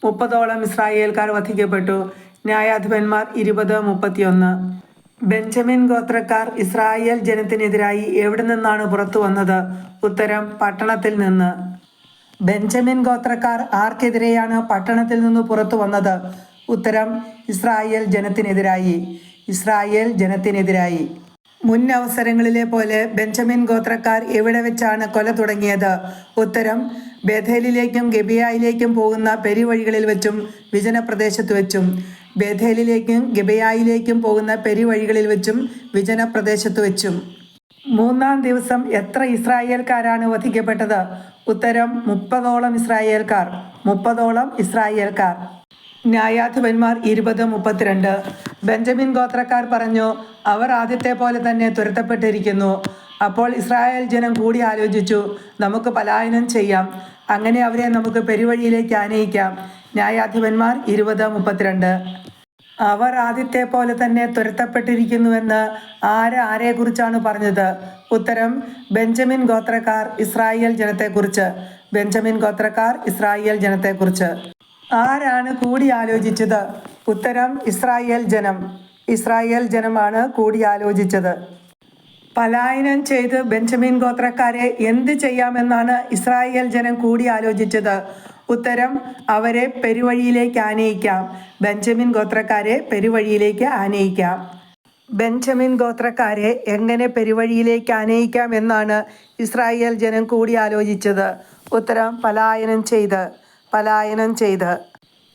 30ഓളം ഇസ്രായേൽക്കാർ വധിക്കപ്പെട്ടു. ന്യായാധിപന്മാർ 20:31. ബെഞ്ചമിൻ ഗോത്രക്കാർ ഇസ്രായേൽ ജനത്തിനെതിരായി എവിടെ നിന്നാണ് പുറത്തു വന്നത്? ഉത്തരം: പട്ടണത്തിൽ നിന്ന്. ബെഞ്ചമിൻ ഗോത്രക്കാർ ആർക്കെതിരെയാണ് പട്ടണത്തിൽ നിന്ന് പുറത്തു വന്നത്? ഉത്തരം: ഇസ്രായേൽ ജനത്തിനെതിരായി. ഇസ്രായേൽ ജനത്തിനെതിരായി. മുൻ അവസരങ്ങളിലെ പോലെ ബെഞ്ചമിൻ ഗോത്രക്കാർ എവിടെ വെച്ചാണ് കൊല തുടങ്ങിയത്? ഉത്തരം: ബേഥേലിലേക്കും ഗിബെയായിലേക്കും പോകുന്ന പെരുവഴികളിൽ വെച്ചും വിജനപ്രദേശത്ത് വെച്ചും. ബേഥേലിലേക്കും ഗിബെയായിലേക്കും പോകുന്ന പെരുവഴികളിൽ വെച്ചും വിജനപ്രദേശത്ത് വെച്ചും. മൂന്നാം ദിവസം എത്ര ഇസ്രായേൽക്കാരാണ് വധിക്കപ്പെട്ടത്? ഉത്തരം: 30ഓളം ഇസ്രായേൽക്കാർ. 30ഓളം ഇസ്രായേൽക്കാർ. ന്യായാധിപന്മാർ 20:32. ബെഞ്ചമിൻ ഗോത്രക്കാർ പറഞ്ഞു, അവർ ആദ്യത്തെ പോലെ തന്നെ തുരത്തപ്പെട്ടിരിക്കുന്നു. അപ്പോൾ ഇസ്രായേൽ ജനം കൂടി ആലോചിച്ചു, നമുക്ക് പലായനം ചെയ്യാം. അങ്ങനെ അവരെ നമുക്ക് പെരുവഴിയിലേക്ക് ആനയിക്കാം. ന്യായാധിപന്മാർ 20:32. അവർ ആദ്യത്തെ പോലെ തന്നെ തുരത്തപ്പെട്ടിരിക്കുന്നുവെന്ന് ആരെക്കുറിച്ചാണ് പറഞ്ഞത്? ഉത്തരം: ബെഞ്ചമിൻ ഗോത്രക്കാർ ഇസ്രായേൽ ജനത്തെക്കുറിച്ച്. ബെഞ്ചമിൻ ഗോത്രക്കാർ ഇസ്രായേൽ ജനത്തെക്കുറിച്ച്. ആരാണ് കൂടി ആലോചിച്ചത്? ഉത്തരം: ഇസ്രായേൽ ജനം. ഇസ്രായേൽ ജനമാണ് കൂടി ആലോചിച്ചത്. പലായനം ചെയ്ത് ബെഞ്ചമിൻ ഗോത്രക്കാരെ എന്ത് ചെയ്യാമെന്നാണ് ഇസ്രായേൽ ജനം കൂടി ആലോചിച്ചത്? ഉത്തരം: അവരെ പെരുവഴിയിലേക്ക് ആനയിക്കാം. ബെഞ്ചമിൻ ഗോത്രക്കാരെ പെരുവഴിയിലേക്ക് ആനയിക്കാം. ബെഞ്ചമിൻ ഗോത്രക്കാരെ എങ്ങനെ പെരുവഴിയിലേക്ക് ആനയിക്കാം എന്നാണ് ഇസ്രായേൽ ജനം കൂടി ആലോചിച്ചത്? ഉത്തരം: പലായനം ചെയ്ത്. പലായനം ചെയ്ത്.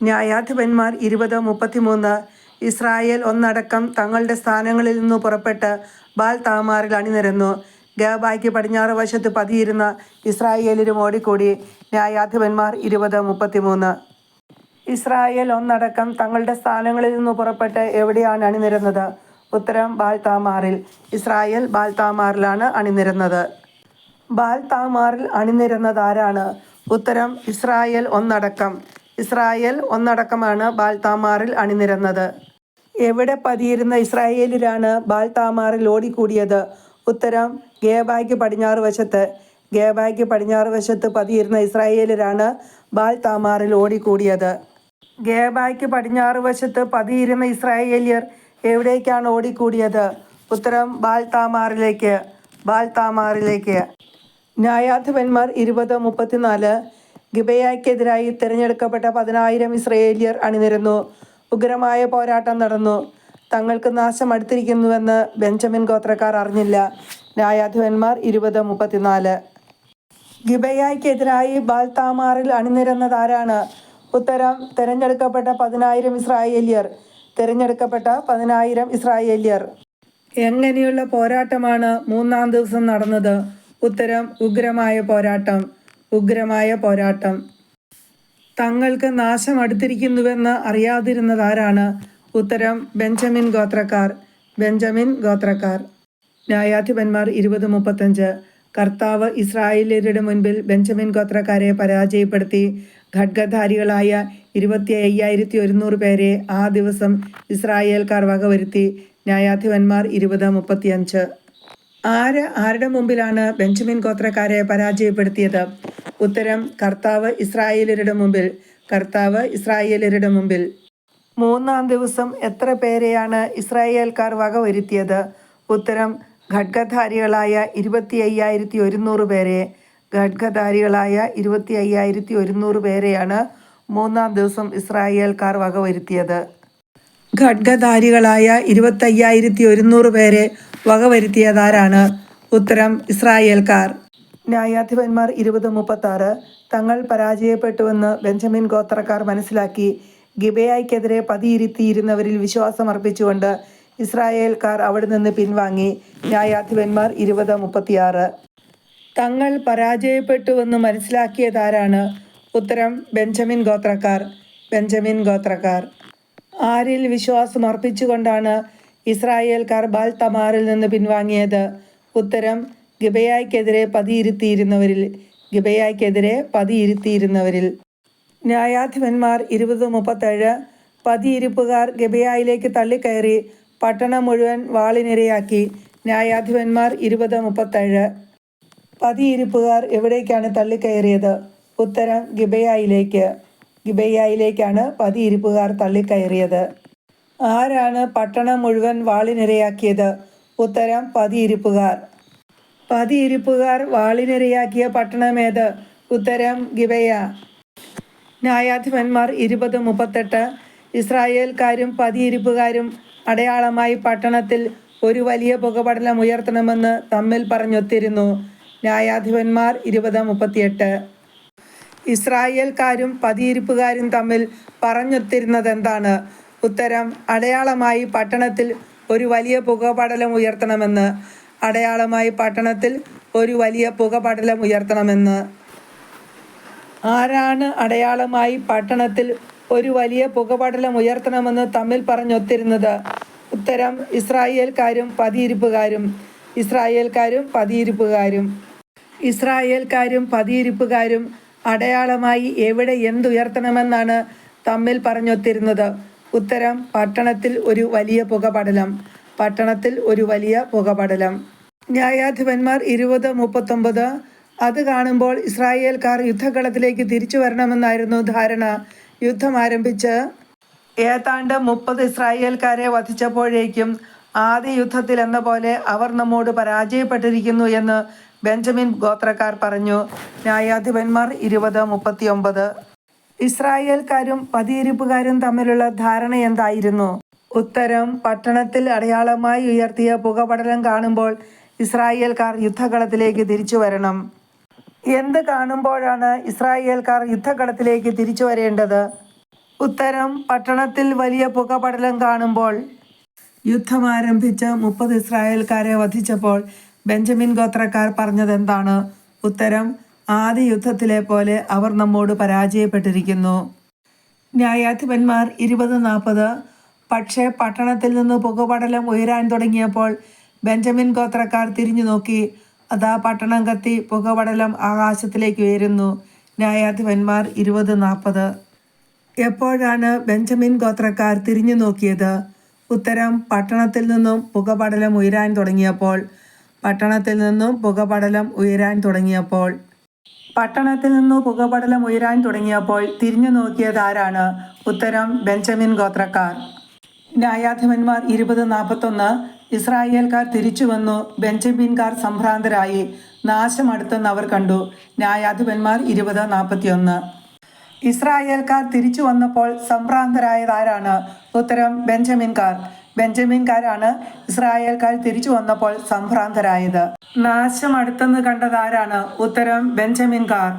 ന്യായാധിപന്മാർ 20:33. ഇസ്രായേൽ ഒന്നടക്കം തങ്ങളുടെ സ്ഥാനങ്ങളിൽ നിന്ന് പുറപ്പെട്ട് ബാൽ താമാറിൽ അണിനിരന്നു. ഗബായ്ക്ക് പടിഞ്ഞാറ് വശത്ത് പതിയിരുന്ന ഇസ്രായേലിലും ഓടിക്കൂടി. ന്യായാധിപന്മാർ 20:33. ഇസ്രായേൽ ഒന്നടക്കം തങ്ങളുടെ സ്ഥാനങ്ങളിൽ നിന്ന് പുറപ്പെട്ട് എവിടെയാണ് അണിനിരന്നത്? ഉത്തരം: ബാൽ താമാറിൽ. ഇസ്രായേൽ ബാൽ താമാറിലാണ് അണിനിരന്നത്. ബാൽ താമാറിൽ അണിനിരന്നത് ആരാണ്? ഉത്തരം: ഇസ്രായേൽ ഒന്നടക്കം. ഇസ്രായേൽ ഒന്നടക്കമാണ് ബാൽ താമാറിൽ അണിനിരന്നത്. എവിടെ പതിയിരുന്ന ഇസ്രായേലിലാണ് ബാൽ താമാറിൽ ഓടിക്കൂടിയത്? ഉത്തരം: ഗേബായ്ക്ക് പടിഞ്ഞാറ് വശത്ത്. ഗേബായ്ക്ക് പടിഞ്ഞാറ് വശത്ത് പതിയിരുന്ന ഇസ്രായേലിലാണ് ബാൽ താമാറിൽ ഓടിക്കൂടിയത്. ഗേബായ്ക്ക് പടിഞ്ഞാറ് വശത്ത് പതിയിരുന്ന ഇസ്രായേലിയർ എവിടേക്കാണ് ഓടിക്കൂടിയത്? ഉത്തരം: ബാൽ താമാറിലേക്ക്. ബാൽ താമാറിലേക്ക്. ന്യായാധിപന്മാർ 20:34. ഗിബെയായ്ക്കെതിരായി തിരഞ്ഞെടുക്കപ്പെട്ട 10,000 ഇസ്രായേലിയർ അണിനിരന്നു. ഉഗ്രമായ പോരാട്ടം നടന്നു. തങ്ങൾക്ക് നാശം അടുത്തിരിക്കുന്നുവെന്ന് ബെഞ്ചമിൻ ഗോത്രക്കാർ അറിഞ്ഞില്ല. ന്യായാധിപന്മാർ 20:34. ഗിബെയായ്ക്കെതിരായി ബാൽ താമാറിൽ അണിനിരന്നത് ആരാണ്? ഉത്തരം: തിരഞ്ഞെടുക്കപ്പെട്ട 10,000 ഇസ്രായേലിയർ. തിരഞ്ഞെടുക്കപ്പെട്ട 10,000 ഇസ്രായേലിയർ. എങ്ങനെയുള്ള പോരാട്ടമാണ് മൂന്നാം ദിവസം നടന്നത്? ഉത്തരം: ഉഗ്രമായ പോരാട്ടം. ഉഗ്രമായ പോരാട്ടം. തങ്ങൾക്ക് നാശം അടുത്തിരിക്കുന്നുവെന്ന് അറിയാതിരുന്നത് ആരാണ്? ഉത്തരം: ബെഞ്ചമിൻ ഗോത്രക്കാർ. ബെഞ്ചമിൻ ഗോത്രക്കാർ. ന്യായാധിപന്മാർ 20:35. കർത്താവ് ഇസ്രായേല്യരുടെ മുൻപിൽ ബെഞ്ചമിൻ ഗോത്രക്കാരെ പരാജയപ്പെടുത്തി. ഖഡ്ഗധാരികളായ 25,100 പേരെ ആ ദിവസം ഇസ്രായേൽക്കാർ വകവരുത്തി. ന്യായാധിപന്മാർ 20:35. ആരുടെ മുമ്പിലാണ് ബെഞ്ചമിൻ ഗോത്രക്കാരെ പരാജയപ്പെടുത്തിയത്? ഉത്തരം: കർത്താവ് ഇസ്രായേല്യരുടെ മുമ്പിൽ. കർത്താവ് ഇസ്രായേല്യരുടെ മുമ്പിൽ. മൂന്നാം ദിവസം എത്ര പേരെയാണ് ഇസ്രായേൽക്കാർ വകവരുത്തിയത്? ഉത്തരം: ഖഡ്ഗധാരികളായ 25,100 പേരെ. ഖഡ്ഗധാരികളായ 25,100 പേരെയാണ് മൂന്നാം ദിവസം ഇസ്രായേൽക്കാർ വകവരുത്തിയത്. ഖഡ്ഗധാരികളായ 25,100 പേരെ വകവരുത്തിയതാരാണ്? ഉത്തരം: ഇസ്രായേൽക്കാർ. ന്യായാധിപന്മാർ 20:36. തങ്ങൾ പരാജയപ്പെട്ടുവെന്ന് ബെഞ്ചമിൻ ഗോത്രക്കാർ മനസ്സിലാക്കി. ഗിബെയായ്ക്കെതിരെ പതിയിരുത്തിയിരുന്നവരിൽ വിശ്വാസമർപ്പിച്ചുകൊണ്ട് ഇസ്രായേൽക്കാർ അവിടെ നിന്ന് പിൻവാങ്ങി. ന്യായാധിപന്മാർ 20:36. തങ്ങൾ പരാജയപ്പെട്ടുവെന്ന് മനസ്സിലാക്കിയതാരാണ്? ഉത്തരം ബെഞ്ചമിൻ ഗോത്രക്കാർ. ബെഞ്ചമിൻ ഗോത്രക്കാർ. ആരിൽ വിശ്വാസമർപ്പിച്ചുകൊണ്ടാണ് ഇസ്രായേൽക്കാർ ബാൽ തമാറിൽ നിന്ന് പിൻവാങ്ങിയത്? ഉത്തരം ഗിബെയായ്ക്കെതിരെ പതിയിരുത്തിയിരുന്നവരിൽ. ഗിബെയായ്ക്കെതിരെ പതിയിരുത്തിയിരുന്നവരിൽ. ന്യായാധിപന്മാർ 20:37. പതിയിരിപ്പുകാർ ഗിബെയായിലേക്ക് തള്ളിക്കയറി പട്ടണം മുഴുവൻ വാളിനിരയാക്കി. ന്യായാധിപന്മാർ 20:37. പതിയിരിപ്പുകാർ എവിടേക്കാണ് തള്ളിക്കയറിയത്? ഉത്തരം ഗിബെയായിലേക്ക്. ഗിബെയായിലേക്കാണ് പതിയിരിപ്പുകാർ തള്ളിക്കയറിയത്. ആരാണ് പട്ടണം മുഴുവൻ വാളിനിരയാക്കിയത്? ഉത്തരം പതിയിരിപ്പുകാർ. പതിയിരിപ്പുകാർ വാളിനിരയാക്കിയ പട്ടണമേത്? ഉത്തരം ഗിബെയ. ന്യായാധിപന്മാർ 20:38. ഇസ്രായേൽക്കാരും പതിയിരിപ്പുകാരും അടയാളമായി പട്ടണത്തിൽ ഒരു വലിയ പുകപടലം ഉയർത്തണമെന്ന് തമ്മിൽ പറഞ്ഞൊത്തിരുന്നു. ന്യായാധിപന്മാർ 20:38. ഇസ്രായേൽക്കാരും പതിയിരിപ്പുകാരും തമ്മിൽ പറഞ്ഞൊത്തിരുന്നതെന്താണ്? ഉത്തരം അടയാളമായി പട്ടണത്തിൽ ഒരു വലിയ പുകപടലം ഉയർത്തണമെന്ന്. അടയാളമായി പട്ടണത്തിൽ ഒരു വലിയ പുകപടലം ഉയർത്തണമെന്ന്. ആരാണ് അടയാളമായി പട്ടണത്തിൽ ഒരു വലിയ പുകപടലം ഉയർത്തണമെന്ന് തമ്മിൽ പറഞ്ഞൊത്തിരുന്നത്? ഉത്തരം ഇസ്രായേൽക്കാരും പതിയിരിപ്പുകാരും. ഇസ്രായേൽക്കാരും പതിയിരിപ്പുകാരും. ഇസ്രായേൽക്കാരും പതിയിരിപ്പുകാരും അടയാളമായി എവിടെ എന്തുയർത്തണമെന്നാണ് തമ്മിൽ പറഞ്ഞൊത്തിരുന്നത്? ഉത്തരം പട്ടണത്തിൽ ഒരു വലിയ പുകപടലം. പട്ടണത്തിൽ ഒരു വലിയ പുകപടലം. ന്യായാധിപന്മാർ 20:39. അത് കാണുമ്പോൾ ഇസ്രായേൽക്കാർ യുദ്ധകളത്തിലേക്ക് തിരിച്ചു വരണമെന്നായിരുന്നു ധാരണ. യുദ്ധം ആരംഭിച്ച് ഏതാണ്ട് 30 ഇസ്രായേൽക്കാരെ വധിച്ചപ്പോഴേക്കും ആദ്യ യുദ്ധത്തിൽ എന്ന പോലെ അവർ നമ്മോട് പരാജയപ്പെട്ടിരിക്കുന്നു എന്ന് ബെഞ്ചമിൻ ഗോത്രക്കാർ പറഞ്ഞു. ന്യായാധിപന്മാർ 20:39. ഇസ്രായേൽക്കാരും പതിയിരിപ്പുകാരും തമ്മിലുള്ള ധാരണ എന്തായിരുന്നു? ഉത്തരം പട്ടണത്തിൽ അടയാളമായി ഉയർത്തിയ പുകപടലം കാണുമ്പോൾ ഇസ്രായേൽക്കാർ യുദ്ധകളത്തിലേക്ക് തിരിച്ചു വരണം. എന്ത് കാണുമ്പോഴാണ് ഇസ്രായേൽക്കാർ യുദ്ധകളത്തിലേക്ക് തിരിച്ചു വരേണ്ടത്? ഉത്തരം പട്ടണത്തിൽ വലിയ പുകപടലം കാണുമ്പോൾ. യുദ്ധം ആരംഭിച്ച് 30 ഇസ്രായേൽക്കാരെ വധിച്ചപ്പോൾ ബെഞ്ചമിൻ ഗോത്രക്കാർ പറഞ്ഞതെന്താണ്? ഉത്തരം ആദ്യ യുദ്ധത്തിലെ പോലെ അവർ നമ്മോട് പരാജയപ്പെട്ടിരിക്കുന്നു. ന്യായാധിപന്മാർ 20:40. പക്ഷേ പട്ടണത്തിൽ നിന്ന് പുകപടലം ഉയരാൻ തുടങ്ങിയപ്പോൾ ബെഞ്ചമിൻ ഗോത്രക്കാർ തിരിഞ്ഞു നോക്കി. അതാ പട്ടണം കത്തി പുകപടലം ആകാശത്തിലേക്ക് ഉയരുന്നു. ന്യായാധിപന്മാർ 20:40. എപ്പോഴാണ് ബെഞ്ചമിൻ ഗോത്രക്കാർ തിരിഞ്ഞു നോക്കിയത്? ഉത്തരം പട്ടണത്തിൽ നിന്നും പുകപടലം ഉയരാൻ തുടങ്ങിയപ്പോൾ. പട്ടണത്തിൽ നിന്നും പുകപടലം ഉയരാൻ തുടങ്ങിയപ്പോൾ. പട്ടണത്തിൽ നിന്നു പുകപടലം ഉയരാൻ തുടങ്ങിയപ്പോൾ തിരിഞ്ഞു നോക്കിയത് ആരാണ്? ഉത്തരം ബെഞ്ചമിൻ ഗോത്രക്കാർ. ന്യായാധിപന്മാർ 20:41. ഇസ്രായേൽക്കാർ തിരിച്ചു വന്നു. ബെഞ്ചമിൻകാർ സംഭ്രാന്തരായി. നാശം അടുത്തെന്ന് അവർ കണ്ടു. ന്യായാധിപന്മാർ 20:41. ഇസ്രായേൽക്കാർ തിരിച്ചു വന്നപ്പോൾ സംഭ്രാന്തരായതാരാണ്? ഉത്തരം ബെഞ്ചമിൻകാർ. ബെഞ്ചമിൻകാരാണ് ഇസ്രായേൽക്കാർ തിരിച്ചു വന്നപ്പോൾ സംഭ്രാന്തരായത്. നാശം അടുത്തെന്ന് കണ്ടതാരാണ്? ഉത്തരം ബെഞ്ചമിൻകാർ.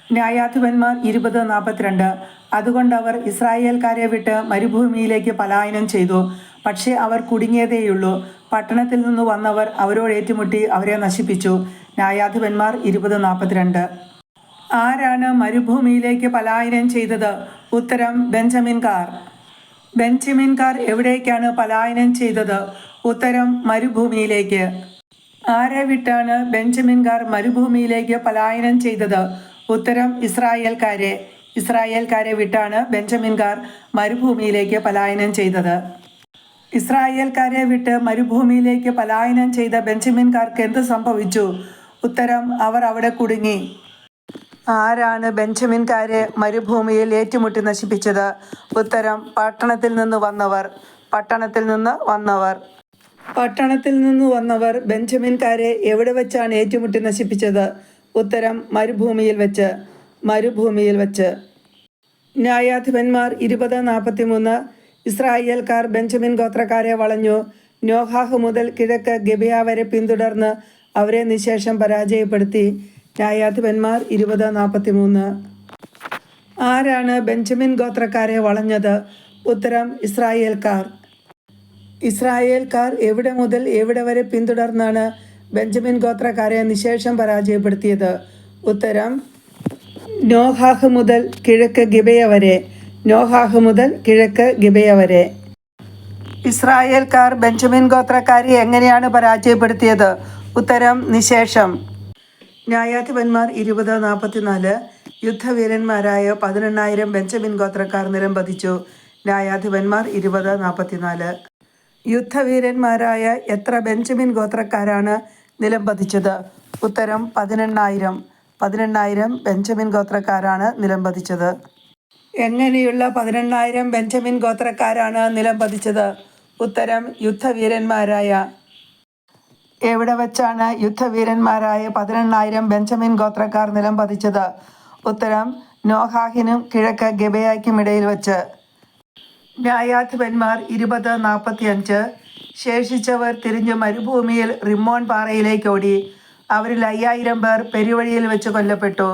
ന്യായാധിപന്മാർ 20:42. അതുകൊണ്ട് അവർ ഇസ്രായേൽക്കാരെ വിട്ട് മരുഭൂമിയിലേക്ക് പലായനം ചെയ്തു. പക്ഷേ അവർ കുടുങ്ങിയതേയുള്ളൂ. പട്ടണത്തിൽ നിന്ന് വന്നവർ അവരോട് ഏറ്റുമുട്ടി അവരെ നശിപ്പിച്ചു. ന്യായാധിപന്മാർ 20:42. ആരാണ് മരുഭൂമിയിലേക്ക് പലായനം ചെയ്തത്? ഉത്തരം ബെഞ്ചമിൻകാർ. ബെഞ്ചമിൻകാർ എവിടേക്കാണ് പലായനം ചെയ്തത്? ഉത്തരം മരുഭൂമിയിലേക്ക്. ആരെ വിട്ടാണ് ബെഞ്ചമിൻകാർ മരുഭൂമിയിലേക്ക് പലായനം ചെയ്തത്? ഉത്തരം ഇസ്രായേൽക്കാരെ. ഇസ്രായേൽക്കാരെ വിട്ടാണ് ബെഞ്ചമിൻകാർ മരുഭൂമിയിലേക്ക് പലായനം ചെയ്തത്. ഇസ്രായേൽക്കാരെ വിട്ട് മരുഭൂമിയിലേക്ക് പലായനം ചെയ്ത ബെഞ്ചമിൻകാർക്ക് എന്ത് സംഭവിച്ചു? ഉത്തരം അവർ അവിടെ കുടുങ്ങി. ആരാണ് ബെഞ്ചമിൻകാരെ മരുഭൂമിയിൽ ഏറ്റുമുട്ടി നശിപ്പിച്ചത്? ഉത്തരം പട്ടണത്തിൽ നിന്ന് വന്നവർ. പട്ടണത്തിൽ നിന്ന് വന്നവർ. പട്ടണത്തിൽ നിന്ന് വന്നവർ ബെഞ്ചമിൻകാരെ എവിടെ വെച്ചാണ് ഏറ്റുമുട്ടി നശിപ്പിച്ചത്? ഉത്തരം മരുഭൂമിയിൽ വെച്ച്. മരുഭൂമിയിൽ വെച്ച്. ന്യായാധിപന്മാർ 20:43. ഇസ്രായേൽക്കാർ ബെഞ്ചമിൻ ഗോത്രക്കാരെ വളഞ്ഞു. നോഹാഹ് മുതൽ കിഴക്ക് ഗിബെയ വരെ പിന്തുടർന്ന് അവരെ നിശേഷം പരാജയപ്പെടുത്തി. ന്യായാധിപന്മാർ 20:43. ആരാണ് ബെഞ്ചമിൻ ഗോത്രക്കാരെ വളഞ്ഞത്? ഉത്തരം ഇസ്രായേൽക്കാർ. ഇസ്രായേൽക്കാർ എവിടെ മുതൽ എവിടെ വരെ പിന്തുടർന്നാണ് ബെഞ്ചമിൻ ഗോത്രക്കാരെ നിശേഷം പരാജയപ്പെടുത്തിയത്? ഉത്തരം നോഹാഹ് മുതൽ കിഴക്ക് ഗിബയ വരെ. നോഹാഹ് മുതൽ കിഴക്ക് ഗിബയ വരെ. ഇസ്രായേൽക്കാർ ബെഞ്ചമിൻ ഗോത്രക്കാരെ എങ്ങനെയാണ് പരാജയപ്പെടുത്തിയത്? ഉത്തരം നിശേഷം. ന്യായാധിപന്മാർ 20:44. യുദ്ധവീരന്മാരായ 18,000 ബെഞ്ചമിൻ ഗോത്രക്കാർ നിലംപതിച്ചു. ന്യായാധിപന്മാർ 20:44. യുദ്ധവീരന്മാരായ എത്ര ബെഞ്ചമിൻ ഗോത്രക്കാരാണ് നിലംപതിച്ചത്? ഉത്തരം 18,000. 18,000 ബെഞ്ചമിൻ ഗോത്രക്കാരാണ് നിലംപതിച്ചത്. എങ്ങനെയുള്ള 18,000 ബെഞ്ചമിൻ ഗോത്രക്കാരാണ് നിലംപതിച്ചത്? ഉത്തരം യുദ്ധവീരന്മാരായ. എവിടെ വച്ചാണ് യുദ്ധവീരന്മാരായ 18,000 ബെഞ്ചമിൻ ഗോത്രക്കാർ നിലംപതിച്ചത്? ഉത്തരം നോഹാഹിനും കിഴക്ക് ഗിബയായ്ക്കും ഇടയിൽ വച്ച്. ന്യായാധിപന്മാർ 20:45. ശേഷിച്ചവർ തിരിഞ്ഞ് മരുഭൂമിയിൽ റിമ്മോൺ പാറയിലേക്ക് ഓടി. അവരിൽ 5,000 പേർ പെരുവഴിയിൽ വെച്ച് കൊല്ലപ്പെട്ടു.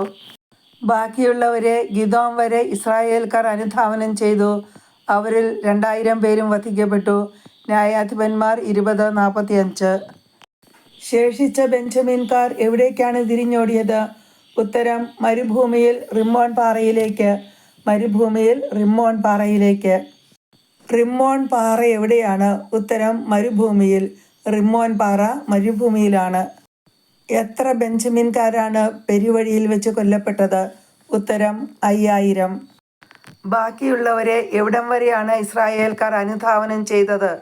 ബാക്കിയുള്ളവരെ ഗിദോം വരെ ഇസ്രായേൽക്കാർ അനുധാവനം ചെയ്തു. അവരിൽ 2,000 പേരും വധിക്കപ്പെട്ടു. ന്യായാധിപന്മാർ 20:45. ശേഷിച്ച ബെഞ്ചമിൻകാർ എവിടേക്കാണ് തിരിഞ്ഞോടിയത്? ഉത്തരം മരുഭൂമിയിൽ റിമ്മോൺ പാറയിലേക്ക്. മരുഭൂമിയിൽ റിമ്മോൺ പാറയിലേക്ക്. റിമ്മോൺ പാറ എവിടെയാണ്? ഉത്തരം മരുഭൂമിയിൽ. റിമ്മോൺ പാറ മരുഭൂമിയിലാണ്. എത്ര ബെഞ്ചമിൻകാരാണ് പെരുവഴിയിൽ വെച്ച് കൊല്ലപ്പെട്ടത്? ഉത്തരം 5,000. ബാക്കിയുള്ളവരെ എവിടം വരെയാണ് ഇസ്രായേൽക്കാർ അനുധാവനം ചെയ്തത്?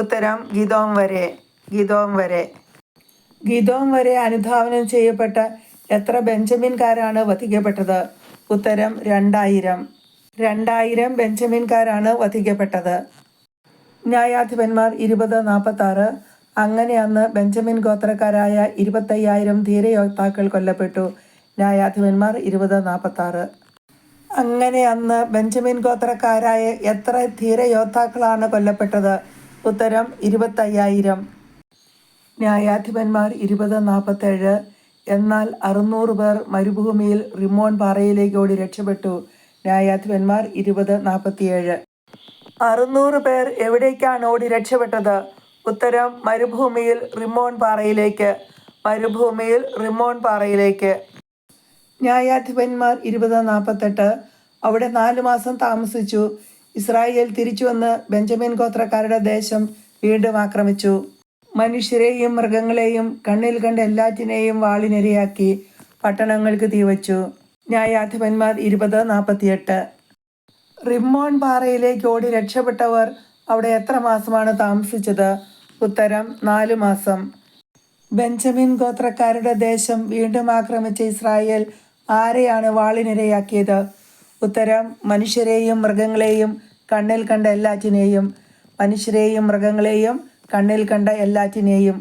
ഉത്തരം ഗിദോം വരെ. ഗിദോം വരെ. ഗിദോം വരെ അനുധാവനം ചെയ്യപ്പെട്ട എത്ര ബെഞ്ചമിൻകാരാണ് വധിക്കപ്പെട്ടത്? ഉത്തരം 2,000. 2,000 ബെഞ്ചമിൻകാരാണ് വധിക്കപ്പെട്ടത്. ന്യായാധിപന്മാർ 20:46. അങ്ങനെ അന്ന് ബെഞ്ചമിൻ ഗോത്രക്കാരായ 25,000 ധീരയോദ്ധാക്കൾ കൊല്ലപ്പെട്ടു. ന്യായാധിപന്മാർ 20:46. അങ്ങനെ അന്ന് ബെഞ്ചമിൻ ഗോത്രക്കാരായ എത്ര ധീരയോദ്ധാക്കളാണ് കൊല്ലപ്പെട്ടത്? ഉത്തരം 25,000. ന്യായാധിപന്മാർ 20:47. എന്നാൽ 600 പേർ മരുഭൂമിയിൽ റിമ്മോൺ പാറയിലേക്ക് ഓടി രക്ഷപ്പെട്ടു. ന്യായാധിപന്മാർ 20:47. 600 പേർ എവിടേക്കാണ് ഓടി രക്ഷപ്പെട്ടത്? ഉത്തരം മരുഭൂമിയിൽ റിമ്മോൺ പാറയിലേക്ക്. മരുഭൂമിയിൽ റിമ്മോൺ പാറയിലേക്ക്. ന്യായാധിപന്മാർ 20:48. അവിടെ 4 മാസം താമസിച്ചു. ഇസ്രായേൽ തിരിച്ചുവന്ന് ബെഞ്ചമിൻ ഗോത്രക്കാരുടെ ദേശം വീണ്ടും ആക്രമിച്ചു. മനുഷ്യരെയും മൃഗങ്ങളെയും കണ്ണിൽ കണ്ട എല്ലാറ്റിനെയും വാളിനിരയാക്കി പട്ടണങ്ങൾക്ക് തീവച്ചു. ന്യായാധിപന്മാർ 20:48. റിമ്മോൺ പാറയിലേക്ക് ഓടി രക്ഷപ്പെട്ടവർ അവിടെ എത്ര മാസമാണ് താമസിച്ചത്? ഉത്തരം 4 മാസം. ബെഞ്ചമിൻ ഗോത്രക്കാരുടെ ദേശം വീണ്ടും ആക്രമിച്ച ഇസ്രായേൽ ആരെയാണ് വാളിനിരയാക്കിയത്? ഉത്തരം മനുഷ്യരെയും മൃഗങ്ങളെയും കണ്ണിൽ കണ്ട എല്ലാറ്റിനെയും. മനുഷ്യരെയും മൃഗങ്ങളെയും കണ്ണിൽ കണ്ട എല്ലാറ്റിനെയും.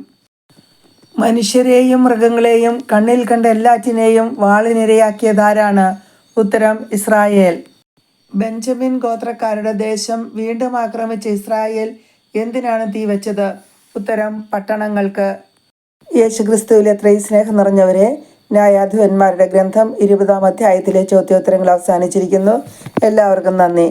മനുഷ്യരെയും മൃഗങ്ങളെയും കണ്ണിൽ കണ്ട എല്ലാറ്റിനെയും വാളിനിരയാക്കിയതാരാണ്? ഉത്തരം ഇസ്രായേൽ. ബെഞ്ചമിൻ ഗോത്രക്കാരുടെ ദേശം വീണ്ടും ആക്രമിച്ച ഇസ്രായേൽ എന്തിനാണ് തീവച്ചത്? ഉത്തരം പട്ടണങ്ങൾക്ക്. യേശുക്രിസ്തുവിൽ എത്രയും സ്നേഹം നിറഞ്ഞവരെ, ന്യായാധിപന്മാരുടെ ഗ്രന്ഥം 20-ാം അധ്യായത്തിലെ ചോദ്യോത്തരങ്ങൾ അവസാനിച്ചിരിക്കുന്നു. എല്ലാവർക്കും നന്ദി.